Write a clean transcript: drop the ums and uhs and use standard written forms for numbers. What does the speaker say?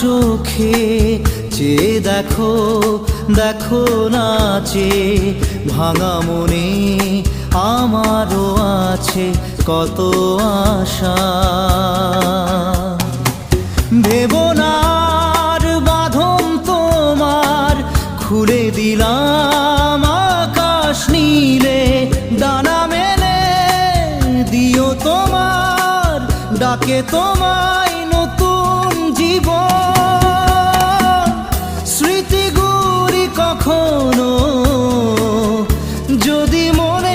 চোখে চেয়ে দেখো, দেখো নাচে ভাঙা মনে আমারও আছে কত আশা। ভেবো না আর বাঁধন তোমার, খুলে দিলাম আকাশ নীলে, ডানা মেলে দিও তোমার ডাকে তোমায় নতুন জীবন। স্মৃতিগুলি কখনো যদি মনে